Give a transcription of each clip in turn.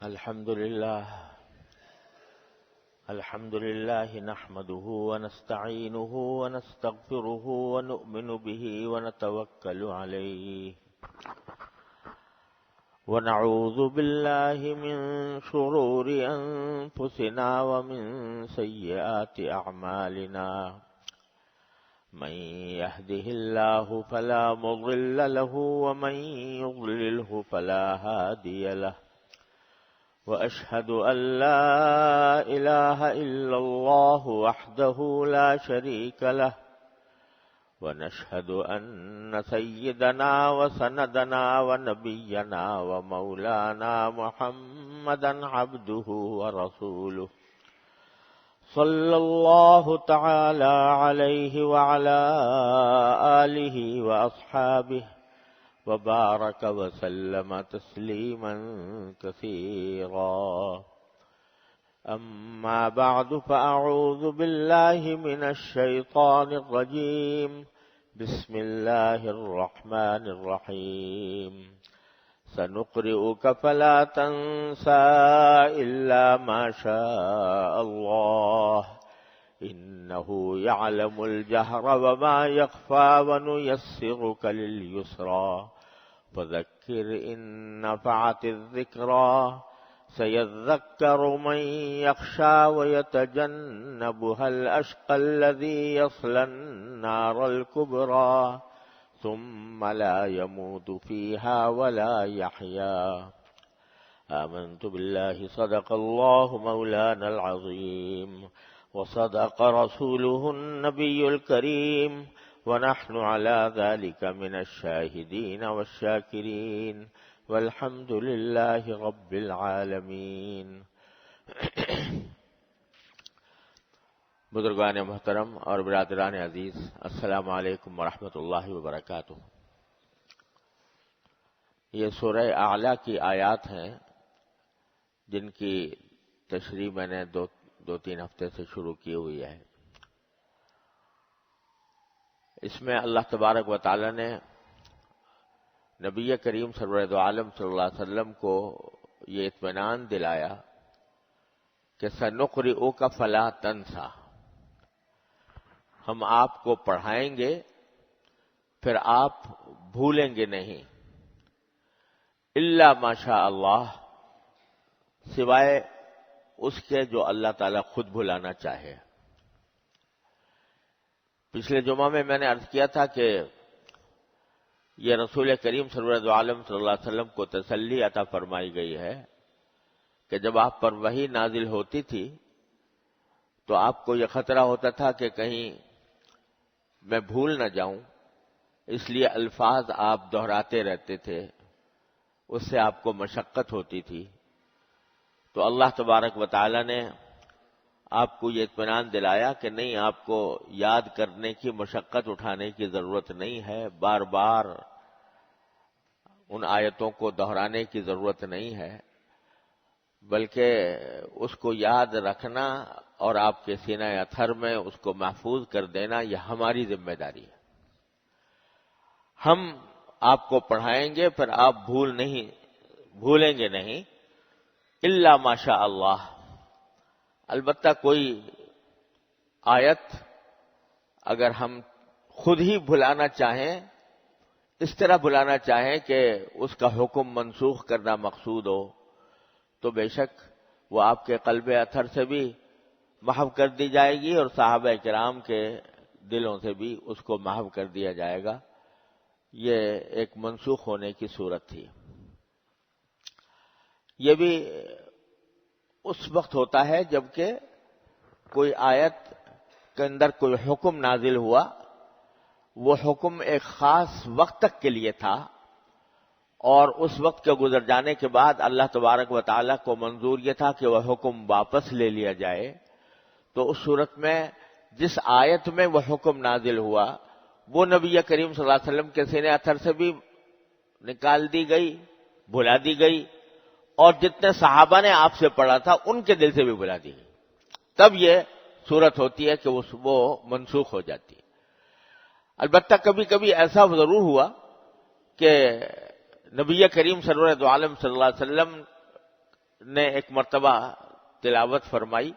الحمد لله نحمده ونستعينه ونستغفره ونؤمن به ونتوكل عليه ونعوذ بالله من شرور أنفسنا ومن سيئات أعمالنا من يهده الله فلا مضل له ومن يضلله فلا هادي له وأشهد أن لا إله إلا الله وحده لا شريك له ونشهد أن سيدنا وسندنا ونبينا ومولانا محمدا عبده ورسوله صلى الله تعالى عليه وعلى آله وأصحابه وبارك وسلم تسليما كثيرا أما بعد فأعوذ بالله من الشيطان الرجيم بسم الله الرحمن الرحيم سنقرئك فلا تنسى إلا ما شاء الله إنه يعلم الجهر وما يخفى ونيسرك لليسرى فذكر إن نفعت الذكرى سيذكر من يخشى ويتجنبها الأشقى الذي يصلى النار الكبرى ثم لا يموت فيها ولا يحيا آمنت بالله صدق الله مولانا العظيم وصدق رسوله النبي الكريم ونحن على ذلك من الشاهدين والشاكرين والحمد لله رب العالمین۔ بزرگان محترم اور برادران عزیز، السلام علیکم ورحمۃ اللہ وبرکاتہ۔ یہ سورہ اعلیٰ کی آیات ہیں جن کی تشریح میں نے دو تین ہفتے سے شروع کی ہوئی ہے۔ اس میں اللہ تبارک و تعالی نے نبی کریم سرور دو عالم صلی اللہ علیہ وسلم کو یہ اطمینان دلایا کہ سنقرئک فلا تنسا، ہم آپ کو پڑھائیں گے پھر آپ بھولیں گے نہیں، الا ما شاء اللہ، سوائے اس کے جو اللہ تعالیٰ خود بھلانا چاہے۔ پچھلے جمعہ میں نے عرض کیا تھا کہ یہ رسول کریم صلی اللہ علیہ وسلم کو تسلی عطا فرمائی گئی ہے کہ جب آپ پر وحی نازل ہوتی تھی تو آپ کو یہ خطرہ ہوتا تھا کہ کہیں میں بھول نہ جاؤں، اس لیے الفاظ آپ دہراتے رہتے تھے، اس سے آپ کو مشقت ہوتی تھی۔ تو اللہ تبارک و تعالی نے آپ کو یہ اطمینان دلایا کہ نہیں، آپ کو یاد کرنے کی مشقت اٹھانے کی ضرورت نہیں ہے، بار بار ان آیتوں کو دہرانے کی ضرورت نہیں ہے، بلکہ اس کو یاد رکھنا اور آپ کے سینہ اطہر میں اس کو محفوظ کر دینا یہ ہماری ذمہ داری ہے۔ ہم آپ کو پڑھائیں گے پھر آپ بھولیں گے نہیں، الا ما شاء اللہ، البتہ کوئی آیت اگر ہم خود ہی بھلانا چاہیں، اس طرح بھلانا چاہیں کہ اس کا حکم منسوخ کرنا مقصود ہو، تو بے شک وہ آپ کے قلب اطہر سے بھی محو کر دی جائے گی اور صحابہ کرام کے دلوں سے بھی اس کو محو کر دیا جائے گا۔ یہ ایک منسوخ ہونے کی صورت تھی۔ یہ بھی اس وقت ہوتا ہے جبکہ کوئی آیت کے اندر کوئی حکم نازل ہوا، وہ حکم ایک خاص وقت تک کے لیے تھا اور اس وقت کے گزر جانے کے بعد اللہ تبارک و تعالیٰ کو منظور یہ تھا کہ وہ حکم واپس لے لیا جائے، تو اس صورت میں جس آیت میں وہ حکم نازل ہوا وہ نبی کریم صلی اللہ علیہ وسلم کے سینہ اطہر سے بھی نکال دی گئی، بھلا دی گئی، اور جتنے صحابہ نے آپ سے پڑھا تھا ان کے دل سے بھی بھلا دی گئی۔ تب یہ صورت ہوتی ہے کہ وہ منسوخ ہو جاتی ہے۔ البتہ کبھی کبھی ایسا ضرور ہوا کہ نبی کریم صلی اللہ علیہ وسلم نے ایک مرتبہ تلاوت فرمائی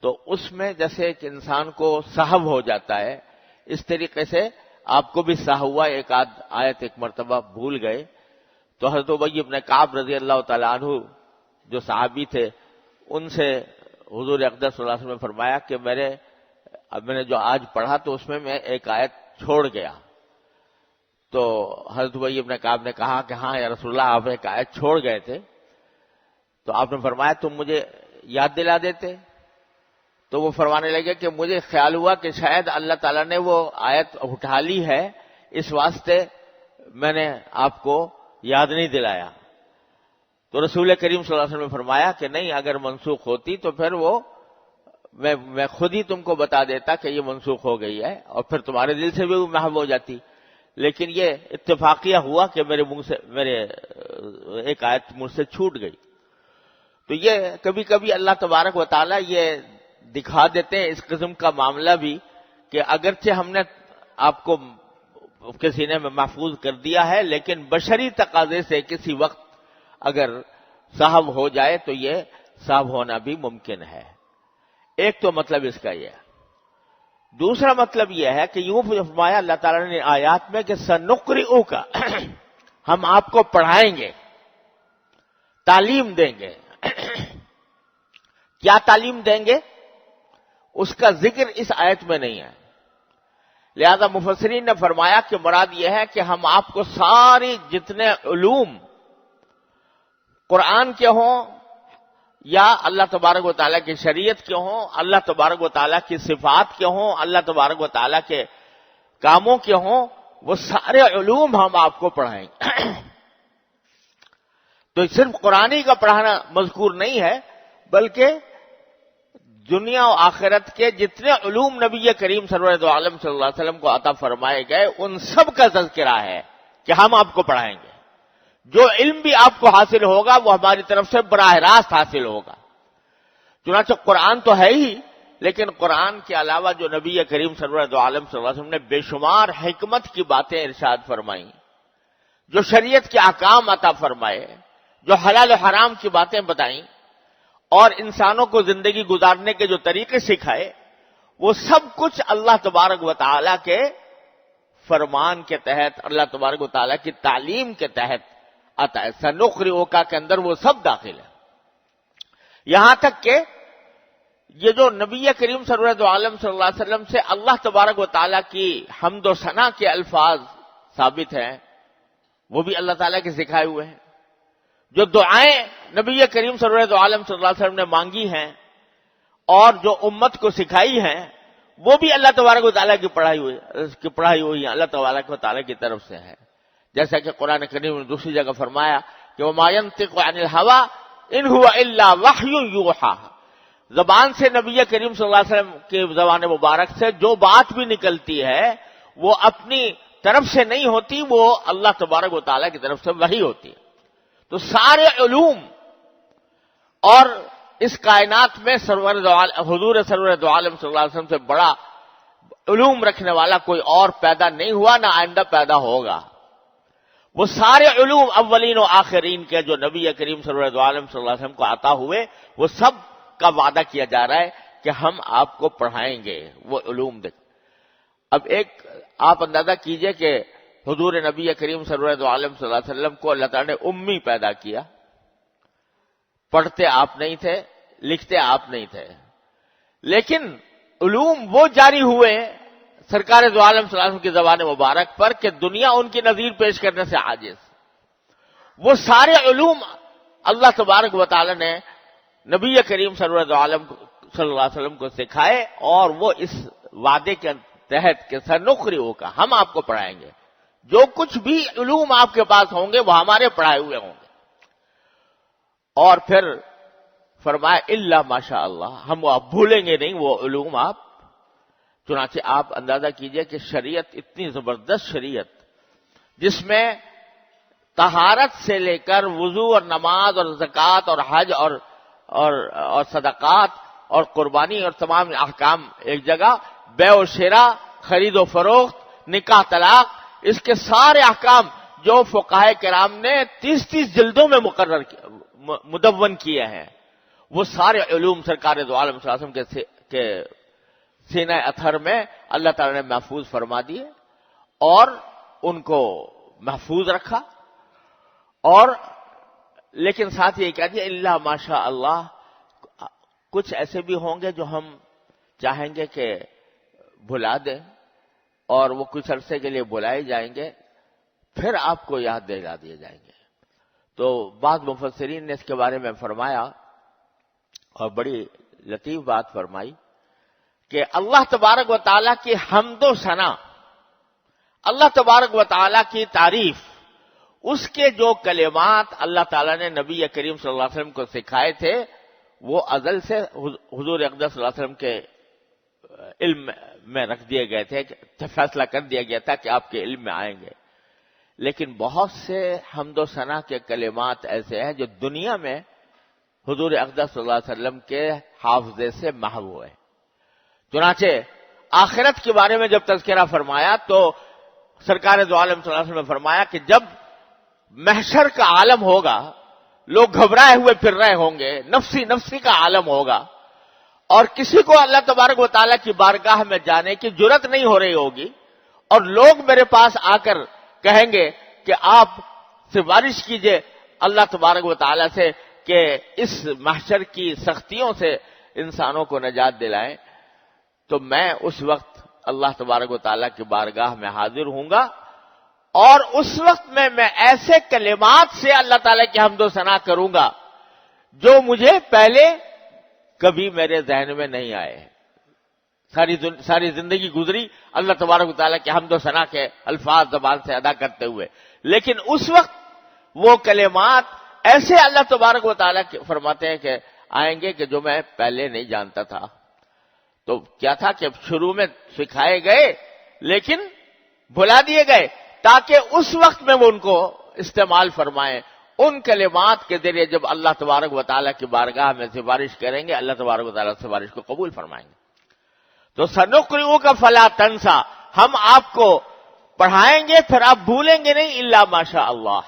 تو اس میں جیسے ایک انسان کو سہو ہو جاتا ہے، اس طریقے سے آپ کو بھی سہو ہوا، ایک آیت ایک مرتبہ بھول گئے. تو حضرت ابی بن کعب رضی اللہ تعالیٰ عنہ جو صحابی تھے، ان سے حضور اقدس صلی اللہ علیہ وسلم نے فرمایا کہ میں نے جو آج پڑھا تو اس میں ایک آیت چھوڑ گیا. تو حضرت ابی بن کعب نے کہا کہ ہاں یا رسول اللہ، آپ ایک آیت چھوڑ گئے تھے. تو آپ نے فرمایا تم مجھے یاد دلا دیتے. تو وہ فرمانے لگے کہ مجھے خیال ہوا کہ شاید اللہ تعالیٰ نے وہ آیت اٹھا لی ہے، اس واسطے میں نے آپ کو یاد نہیں دلایا. تو رسول کریم صلی اللہ علیہ وسلم نے فرمایا کہ نہیں، اگر منسوخ ہوتی تو پھر وہ میں خود ہی تم کو بتا دیتا کہ یہ منسوخ ہو گئی ہے، اور پھر تمہارے دل سے بھی وہ محو ہو جاتی. لیکن یہ اتفاقیہ ہوا کہ میرے ایک آیت مجھ سے چھوٹ گئی. تو یہ کبھی کبھی اللہ تبارک و تعالیٰ یہ دکھا دیتے ہیں اس قسم کا معاملہ بھی کہ اگرچہ ہم نے آپ کو کے سینے میں محفوظ کر دیا ہے، لیکن بشری تقاضے سے کسی وقت اگر صاحب ہو جائے تو یہ صاحب ہونا بھی ممکن ہے. ایک تو مطلب اس کا یہ ہے. دوسرا مطلب یہ ہے کہ یوں فرمایا اللہ تعالیٰ نے آیات میں کہ سنقرئک، ہم آپ کو پڑھائیں گے، تعلیم دیں گے. کیا تعلیم دیں گے اس کا ذکر اس آیت میں نہیں ہے. لہذا مفسرین نے فرمایا کہ مراد یہ ہے کہ ہم آپ کو ساری جتنے علوم قرآن کے ہوں یا اللہ تبارک و تعالیٰ کی شریعت کے ہوں، اللہ تبارک و تعالیٰ کی صفات کے ہوں، اللہ تبارک و تعالیٰ کے کاموں کے ہوں، وہ سارے علوم ہم آپ کو پڑھائیں گے. تو صرف قرآنی کا پڑھانا مذکور نہیں ہے، بلکہ دنیا و آخرت کے جتنے علوم نبی کریم سرور دو عالم صلی اللہ علیہ وسلم کو عطا فرمائے گئے ان سب کا تذکرہ ہے کہ ہم آپ کو پڑھائیں گے. جو علم بھی آپ کو حاصل ہوگا وہ ہماری طرف سے براہ راست حاصل ہوگا. چنانچہ قرآن تو ہے ہی، لیکن قرآن کے علاوہ جو نبی کریم سرور دو عالم صلی اللہ علیہ وسلم نے بے شمار حکمت کی باتیں ارشاد فرمائیں، جو شریعت کے احکام عطا فرمائے، جو حلال و حرام کی باتیں بتائیں اور انسانوں کو زندگی گزارنے کے جو طریقے سکھائے، وہ سب کچھ اللہ تبارک و تعالیٰ کے فرمان کے تحت، اللہ تبارک و تعالیٰ کی تعلیم کے تحت آتا ہے. سنقرئک کے اندر وہ سب داخل ہے. یہاں تک کہ یہ جو نبی کریم سرور دو عالم صلی اللہ علیہ وسلم سے اللہ تبارک و تعالیٰ کی حمد و ثنا کے الفاظ ثابت ہیں، وہ بھی اللہ تعالیٰ کے سکھائے ہوئے ہیں. جو دعائیں نبی کریم صلی اللہ عالم صلی اللہ علیہ وسلم نے مانگی ہیں اور جو امت کو سکھائی ہیں، وہ بھی اللہ تبارک و تعالیٰ کی پڑھائی ہوئی ہیں، اللہ تبارک و تعالیٰ کی طرف سے ہے. جیسا کہ قرآن کریم نے دوسری جگہ فرمایا کہ وَمَا يَنطِقُ عَنِ الْهَوَىٰ إِنْ هُوَ إِلَّا وَحْيٌ يُوحَىٰ. زبان سے نبی کریم صلی اللہ علیہ وسلم کی زبان مبارک سے جو بات بھی نکلتی ہے وہ اپنی طرف سے نہیں ہوتی، وہ اللہ تبارک و تعالیٰ کی طرف سے وحی ہوتی ہے. تو سارے علوم اور اس کائنات میں حضور سرور دو عالم صلی اللہ علیہ وسلم سے بڑا علوم رکھنے والا کوئی اور پیدا نہیں ہوا، نہ آئندہ پیدا ہوگا. وہ سارے علوم اولین و آخرین کے جو نبی کریم سرور دو عالم صلی اللہ علیہ وسلم کو عطا ہوئے، وہ سب کا وعدہ کیا جا رہا ہے کہ ہم آپ کو پڑھائیں گے وہ علوم. اب ایک آپ اندازہ کیجئے کہ حضور نبی کریم سرور دو عالم صلی اللہ علیہ وسلم کو اللہ تعالیٰ نے امی پیدا کیا. پڑھتے آپ نہیں تھے، لکھتے آپ نہیں تھے، لیکن علوم وہ جاری ہوئے سرکار دو عالم صلی اللہ علیہ وسلم کی زبان مبارک پر کہ دنیا ان کی نظیر پیش کرنے سے عاجز. وہ سارے علوم اللہ تبارک و تعالیٰ نے نبی کریم سرور دو عالم صلی اللہ علیہ وسلم کو سکھائے، اور وہ اس وعدے کے تحت کہ سنقرئک، ہم آپ کو پڑھائیں گے. جو کچھ بھی علوم آپ کے پاس ہوں گے وہ ہمارے پڑھائے ہوئے ہوں گے. اور پھر فرمایا الا ماشاء اللہ، ہم وہ آپ بھولیں گے نہیں وہ علوم آپ. چنانچہ آپ اندازہ کیجئے کہ شریعت اتنی زبردست شریعت، جس میں طہارت سے لے کر وضو اور نماز اور زکوٰۃ اور حج اور صدقات اور قربانی اور تمام احکام ایک جگہ، بیع و شراء، خرید و فروخت، نکاح طلاق، اس کے سارے احکام جو فقہائے کرام نے 30 جلدوں میں مدون کیے ہیں، وہ سارے علوم سرکار دو عالم صلی اللہ علیہ وسلم کے سینہ اطہر میں اللہ تعالی نے محفوظ فرما دیے اور ان کو محفوظ رکھا. اور لیکن ساتھ یہ کہہ دیا اللہ ماشاء اللہ، کچھ ایسے بھی ہوں گے جو ہم چاہیں گے کہ بھلا دیں اور وہ کچھ عرصے کے لیے بلائے جائیں گے، پھر آپ کو یاد دلا دیے جائیں گے. تو بعض مفسرین نے اس کے بارے میں فرمایا اور بڑی لطیف بات فرمائی کہ اللہ تبارک و تعالیٰ کی حمد و ثنا، اللہ تبارک و تعالیٰ کی تعریف، اس کے جو کلمات اللہ تعالیٰ نے نبی کریم صلی اللہ علیہ وسلم کو سکھائے تھے وہ ازل سے حضور اقدس صلی اللہ علیہ وسلم کے علم میں رکھ دیے گئے تھے، فیصلہ کر دیا گیا تھا کہ آپ کے علم میں آئیں گے. لیکن بہت سے حمد و ثنا کے کلمات ایسے ہیں جو دنیا میں حضور اقدس صلی اللہ علیہ وسلم کے حافظے سے محو ہوئے. چنانچہ آخرت کے بارے میں جب تذکرہ فرمایا تو سرکار دو عالم صلی اللہ علیہ وسلم نے فرمایا کہ جب محشر کا عالم ہوگا، لوگ گھبرائے ہوئے پھر رہے ہوں گے، نفسی نفسی کا عالم ہوگا، اور کسی کو اللہ تبارک و تعالیٰ کی بارگاہ میں جانے کی جرت نہیں ہو رہی ہوگی، اور لوگ میرے پاس آ کر کہیں گے کہ آپ سفارش کیجئے اللہ تبارک و تعالیٰ سے کہ اس محشر کی سختیوں سے انسانوں کو نجات دلائیں، تو میں اس وقت اللہ تبارک و تعالیٰ کی بارگاہ میں حاضر ہوں گا، اور اس وقت میں ایسے کلمات سے اللہ تعالیٰ کی حمد و ثنا کروں گا جو مجھے پہلے کبھی میرے ذہن میں نہیں آئے. ساری زندگی گزری اللہ تبارک و تعالیٰ کی حمد و ثنا کے الفاظ زبان سے ادا کرتے ہوئے، لیکن اس وقت وہ کلمات ایسے اللہ تبارک و تعالیٰ فرماتے ہیں کہ آئیں گے کہ جو میں پہلے نہیں جانتا تھا. تو کیا تھا کہ شروع میں سکھائے گئے لیکن بھلا دیے گئے تاکہ اس وقت میں وہ ان کو استعمال فرمائیں. ان کلمات کے ذریعے جب اللہ تبارک و تعالیٰ کی بارگاہ میں سفارش کریں گے، اللہ تبارک و تعالیٰ سفارش کو قبول فرمائیں گے. تو سنقرئک فلا تنسى، ہم آپ کو پڑھائیں گے پھر آپ بھولیں گے نہیں، الا ماشاء اللہ.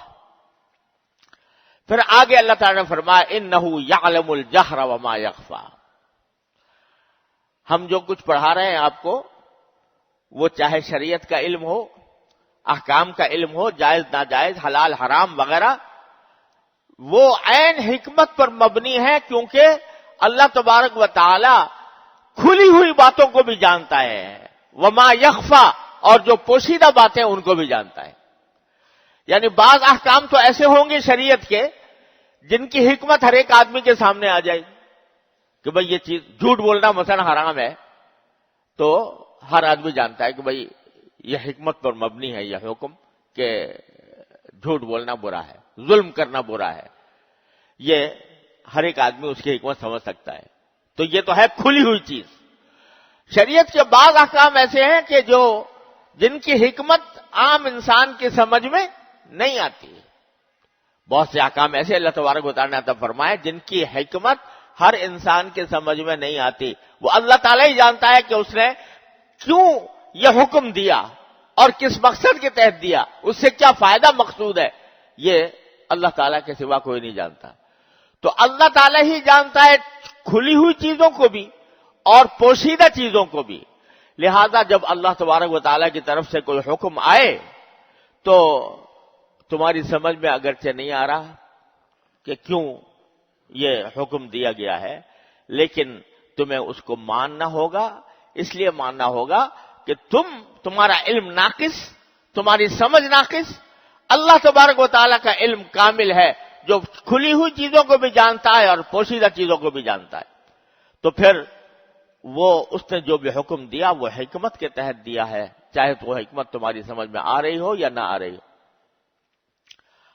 پھر آگے اللہ تعالیٰ نے فرمایا انہ یعلم الجہر وما یخفی. ہم جو کچھ پڑھا رہے ہیں آپ کو، وہ چاہے شریعت کا علم ہو، احکام کا علم ہو، جائز ناجائز، حلال حرام وغیرہ، وہ عین حکمت پر مبنی ہے، کیونکہ اللہ تبارک و تعالی کھلی ہوئی باتوں کو بھی جانتا ہے، وما یخفی، اور جو پوشیدہ باتیں ان کو بھی جانتا ہے. یعنی بعض احکام تو ایسے ہوں گے شریعت کے جن کی حکمت ہر ایک آدمی کے سامنے آ جائے گی کہ بھئی یہ چیز، جھوٹ بولنا مثلا حرام ہے، تو ہر آدمی جانتا ہے کہ بھئی یہ حکمت پر مبنی ہے یہ حکم کہ جھوٹ بولنا برا ہے، ظلم کرنا برا ہے، یہ ہر ایک آدمی اس کی حکمت سمجھ سکتا ہے. تو یہ تو ہے کھلی ہوئی چیز. شریعت کے بعض احکام ایسے ہیں کہ جن کی حکمت عام انسان کی سمجھ میں نہیں آتی. بہت سے احکام ایسے اللہ تبارک و تعالیٰ نے عطا فرمائے جن کی حکمت ہر انسان کے سمجھ میں نہیں آتی. وہ اللہ تعالیٰ ہی جانتا ہے کہ اس نے کیوں یہ حکم دیا اور کس مقصد کے تحت دیا، اس سے کیا فائدہ مقصود ہے، یہ اللہ تعالیٰ کے سوا کوئی نہیں جانتا. تو اللہ تعالیٰ ہی جانتا ہے کھلی ہوئی چیزوں کو بھی اور پوشیدہ چیزوں کو بھی. لہذا جب اللہ تبارک و تعالیٰ کی طرف سے کوئی حکم آئے تو تمہاری سمجھ میں اگرچہ نہیں آ رہا کہ کیوں یہ حکم دیا گیا ہے، لیکن تمہیں اس کو ماننا ہوگا. اس لیے ماننا ہوگا کہ تمہارا علم ناقص، تمہاری سمجھ ناقص، اللہ تبارک و تعالیٰ کا علم کامل ہے جو کھلی ہوئی چیزوں کو بھی جانتا ہے اور پوشیدہ چیزوں کو بھی جانتا ہے. تو پھر اس نے جو بھی حکم دیا وہ حکمت کے تحت دیا ہے، چاہے تو وہ حکمت تمہاری سمجھ میں آ رہی ہو یا نہ آ رہی ہو.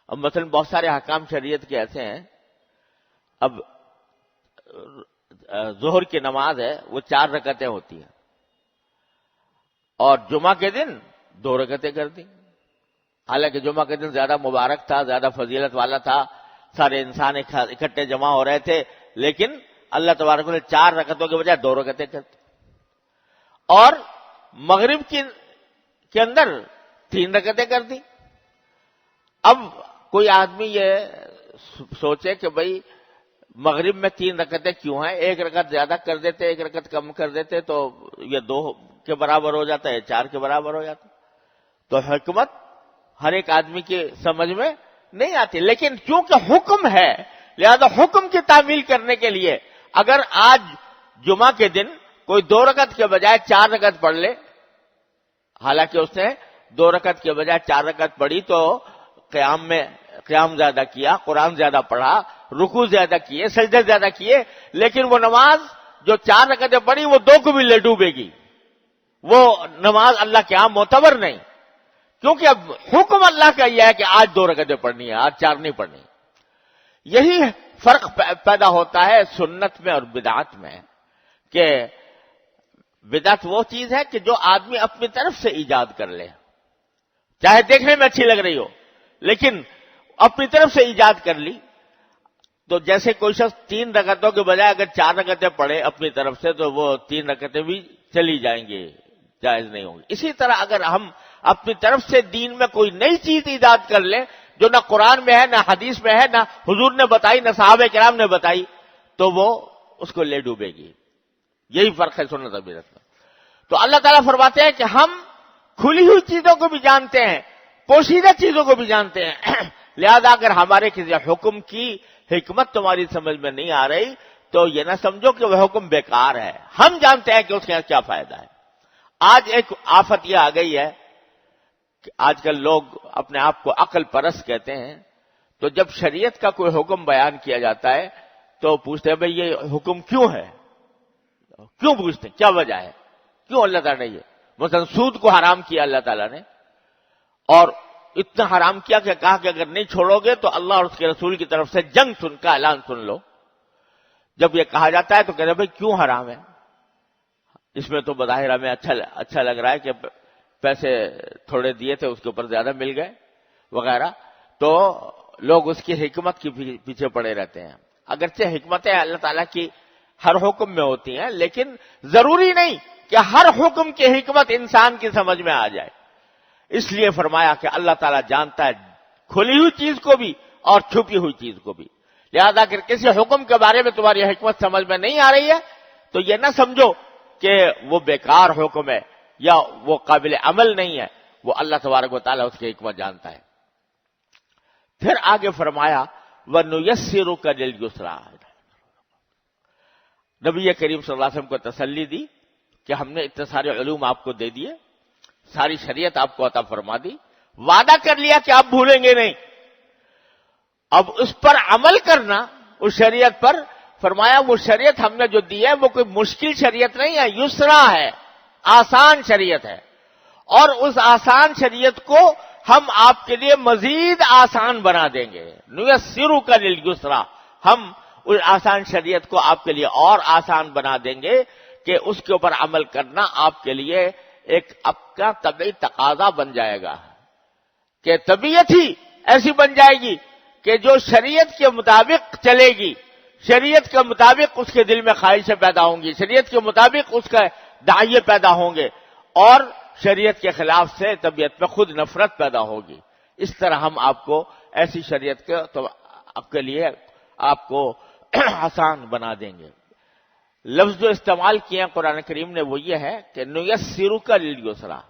اب مثلا بہت سارے احکام شریعت کے ایسے ہیں. اب ظہر کی نماز ہے وہ 4 رکعتیں ہوتی ہیں اور جمعہ کے دن 2 رکعتیں کر دی. حالانکہ جمعہ کے دن زیادہ مبارک تھا، زیادہ فضیلت والا تھا، سارے انسان اکٹھے جمع ہو رہے تھے، لیکن اللہ تبارک نے 4 رکعتوں کے بجائے 2 رکعتیں کر دی. اور مغرب کے اندر 3 رکعتیں کر دی. اب کوئی آدمی یہ سوچے کہ بھئی مغرب میں 3 رکعتیں کیوں ہیں، 1 رکعت زیادہ کر دیتے 1 رکعت کم کر دیتے تو یہ 2 کے برابر ہو جاتا ہے، 4 کے برابر ہو جاتا. تو حکمت ہر ایک آدمی کی سمجھ میں نہیں آتی، لیکن چونکہ حکم ہے لہذا حکم کی تعمیل کرنے کے لیے اگر آج جمعہ کے دن کوئی 2 رکعت کے بجائے 4 رکعت پڑھ لے، حالانکہ اس نے 2 رکعت کے بجائے 4 رکعت پڑھی تو قیام زیادہ کیا، قرآن زیادہ پڑھا، رکوع زیادہ کیے، سجدے زیادہ کیے، لیکن وہ نماز جو 4 رکعتیں پڑھی وہ 2 کو بھی لے ڈوبے گی، وہ نماز اللہ کے ہاں معتبر نہیں، کیونکہ اب حکم اللہ کا یہ ہے کہ آج 2 رکعتیں پڑھنی ہے، آج 4 نہیں پڑھنی. یہی فرق پیدا ہوتا ہے سنت میں اور بدعت میں، کہ بدعت وہ چیز ہے کہ جو آدمی اپنی طرف سے ایجاد کر لے، چاہے دیکھنے میں اچھی لگ رہی ہو لیکن اپنی طرف سے ایجاد کر لی. تو جیسے کوئی شخص 3 رکعتوں کے بجائے اگر 4 رکعتیں پڑھے اپنی طرف سے تو وہ 3 رکعتیں بھی چلی جائیں گی، جائز نہیں ہوں گی. اسی طرح اگر ہم اپنی طرف سے دین میں کوئی نئی چیز ایجاد کر لیں جو نہ قرآن میں ہے نہ حدیث میں ہے نہ حضور نے بتائی نہ صحابہ کرام نے بتائی تو وہ اس کو لے ڈوبے گی. یہی فرق ہے سنت اور بدعت میں. تو اللہ تعالیٰ فرماتے ہیں کہ ہم کھلی ہوئی چیزوں کو بھی جانتے ہیں، پوشیدہ چیزوں کو بھی جانتے ہیں، لہذا اگر ہمارے کسی حکم کی حکمت تمہاری سمجھ میں نہیں آ رہی تو یہ نہ سمجھو کہ وہ حکم بیکار ہے، ہم جانتے ہیں کہ اس کا کیا فائدہ ہے. آج ایک آفت یہ آ گئی ہے کہ آج کل لوگ اپنے آپ کو عقل پرست کہتے ہیں، تو جب شریعت کا کوئی حکم بیان کیا جاتا ہے تو پوچھتے ہیں بھئی یہ حکم کیوں ہے، کیوں پوچھتے ہیں کیا وجہ ہے، کیوں اللہ تعالیٰ نے یہ مثلا سود کو حرام کیا اللہ تعالیٰ نے، اور اتنا حرام کیا کہ کہا کہ اگر نہیں چھوڑو گے تو اللہ اور اس کے رسول کی طرف سے جنگ سن کا اعلان سن لو. جب یہ کہا جاتا ہے تو کہتے ہیں بھئی کیوں حرام ہے، اس میں تو بظاہر ہمیں اچھا لگ رہا ہے کہ پیسے تھوڑے دیے تھے اس کے اوپر زیادہ مل گئے وغیرہ، تو لوگ اس کی حکمت کے پیچھے پڑے رہتے ہیں. اگرچہ حکمتیں اللہ تعالیٰ کی ہر حکم میں ہوتی ہیں لیکن ضروری نہیں کہ ہر حکم کی حکمت انسان کی سمجھ میں آ جائے. اس لیے فرمایا کہ اللہ تعالیٰ جانتا ہے کھلی ہوئی چیز کو بھی اور چھپی ہوئی چیز کو بھی، لہذا اگر کسی حکم کے بارے میں تمہاری حکمت سمجھ میں نہیں آ رہی ہے تو یہ نہ سمجھو کہ وہ بیکار حکم ہے یا وہ قابل عمل نہیں ہے، وہ اللہ تبارک و تعالیٰ اس کی حکمت جانتا ہے. پھر آگے فرمایا وَنُيَسِّرُكَ لِلْيُسْرَىٰ، نبی کریم صلی اللہ علیہ وسلم کو تسلی دی کہ ہم نے اتنے سارے علوم آپ کو دے دیے، ساری شریعت آپ کو عطا فرما دی، وعدہ کر لیا کہ آپ بھولیں گے نہیں. اب اس پر عمل کرنا، اس شریعت پر فرمایا وہ شریعت ہم نے جو دی ہے وہ کوئی مشکل شریعت نہیں ہے، یسرا ہے، آسان شریعت ہے، اور اس آسان شریعت کو ہم آپ کے لیے مزید آسان بنا دیں گے. نُيَسِّرُكَ لِلْيُسْرَىٰ، ہم اس آسان شریعت کو آپ کے لیے اور آسان بنا دیں گے کہ اس کے اوپر عمل کرنا آپ کے لیے ایک اپنا طبعی تقاضا بن جائے گا، کہ طبیعت ہی ایسی بن جائے گی کہ جو شریعت کے مطابق چلے گی، شریعت کے مطابق اس کے دل میں خواہشیں پیدا ہوں گی، شریعت کے مطابق اس کا داعیے پیدا ہوں گے، اور شریعت کے خلاف سے طبیعت میں خود نفرت پیدا ہوگی. اس طرح ہم آپ کو ایسی شریعت کے لیے آپ کو آسان بنا دیں گے. لفظ جو استعمال کیے ہیں قرآن کریم نے وہ یہ ہے کہ نُيَسِّرُكَ لِلْيُسْرَىٰ.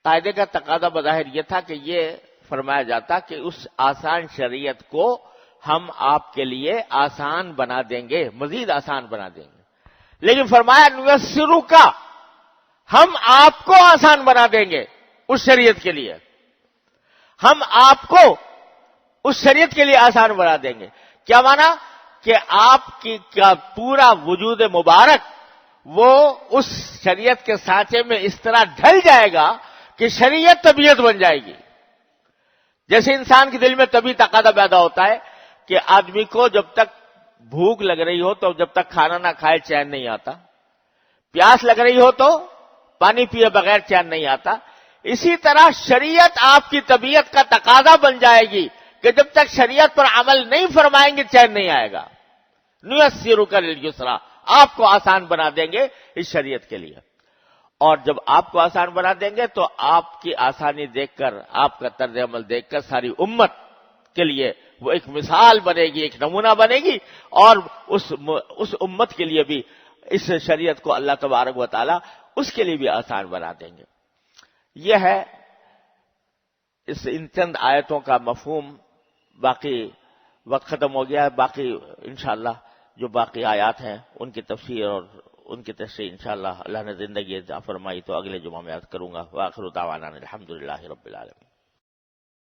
قاعدے کا تقاضا بظاہر یہ تھا کہ یہ فرمایا جاتا کہ اس آسان شریعت کو ہم آپ کے لیے آسان بنا دیں گے، مزید آسان بنا دیں گے. لیکن فرمایا نُيَسِّرُكَ، ہم آپ کو آسان بنا دیں گے اس شریعت کے لیے، ہم آپ کو اس شریعت کے لیے آسان بنا دیں گے. کیا مانا کہ آپ کی کا پورا وجود مبارک وہ اس شریعت کے سانچے میں اس طرح ڈھل جائے گا کہ شریعت طبیعت بن جائے گی. جیسے انسان کے دل میں طبیعی تقاضا پیدا ہوتا ہے کہ آدمی کو جب تک بھوک لگ رہی ہو تو جب تک کھانا نہ کھائے چین نہیں آتا، پیاس لگ رہی ہو تو پانی پیے بغیر چین نہیں آتا. اسی طرح شریعت آپ کی طبیعت کا تقاضا بن جائے گی کہ جب تک شریعت پر عمل نہیں فرمائیں گے چین نہیں آئے گا. نُيَسِّرُكَ لِلْيُسْرَىٰ، آپ کو آسان بنا دیں گے اس شریعت کے لیے. اور جب آپ کو آسان بنا دیں گے تو آپ کی آسانی دیکھ کر، آپ کا طرز عمل دیکھ کر ساری امت کے لیے وہ ایک مثال بنے گی، ایک نمونہ بنے گی، اور اس امت کے لیے بھی اس شریعت کو اللہ تبارک و تعالی اس کے لیے بھی آسان بنا دیں گے۔ یہ ہے ان چند آیتوں کا مفہوم۔ باقی وقت ختم ہو گیا ہے، باقی انشاءاللہ جو باقی آیات ہیں ان کی تفسیر اور ان کی تشریح انشاءاللہ اللہ نے زندگی عطا فرمائی تو اگلے جمعہ میں عرض کروں گا۔ وآخر دعوانا الحمدللہ رب العالمین۔